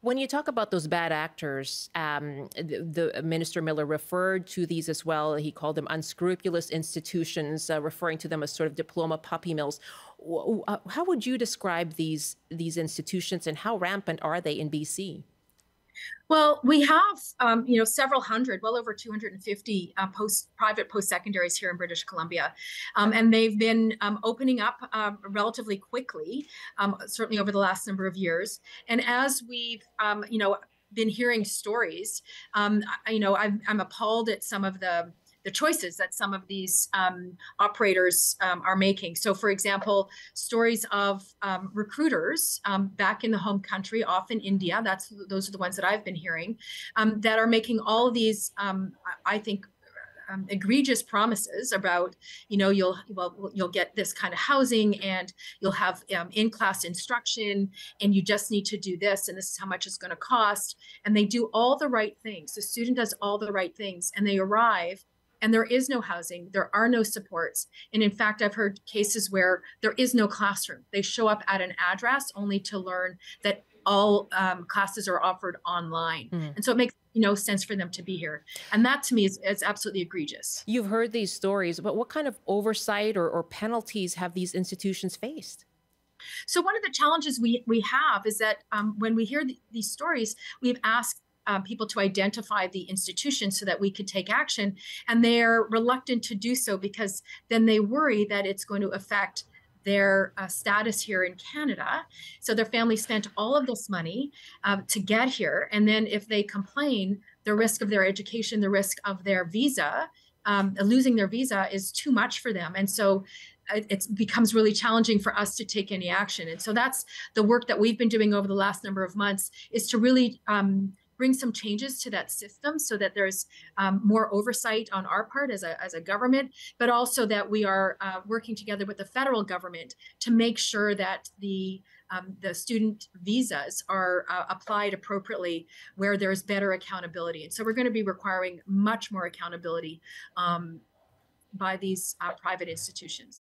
When you talk about those bad actors, the Minister Miller referred to these as well. He called them unscrupulous institutions, referring to them as sort of diploma puppy mills. How would you describe these institutions, and how rampant are they in BC? Well, we have, several hundred, well over 250 private post-secondaries here in British Columbia. And they've been opening up relatively quickly, certainly over the last number of years. And as we've, been hearing stories, I'm appalled at some of the choices that some of these operators are making. So, for example, stories of recruiters back in the home country, often India. Those are the ones that I've been hearing, that are making all of these, I think, egregious promises about, you'll get this kind of housing, and you'll have in-class instruction, and you just need to do this, and this is how much it's going to cost. And they do all the right things. The student does all the right things, and they arrive, and there is no housing, there are no supports. And in fact, I've heard cases where there is no classroom. They show up at an address only to learn that all classes are offered online. Mm. And so it makes no sense for them to be here. And that to me is absolutely egregious. You've heard these stories, but what kind of oversight or penalties have these institutions faced? So one of the challenges we have is that when we hear these stories, we've asked people to identify the institution so that we could take action. And they're reluctant to do so because then they worry that it's going to affect their status here in Canada. So their family spent all of this money to get here. And then if they complain, the risk of their education, the risk of their visa, losing their visa is too much for them. And so it becomes really challenging for us to take any action. And so that's the work that we've been doing over the last number of months, is to really bring some changes to that system so that there's more oversight on our part as a government, but also that we are working together with the federal government to make sure that the student visas are applied appropriately, where there's better accountability. And so we're going to be requiring much more accountability by these private institutions.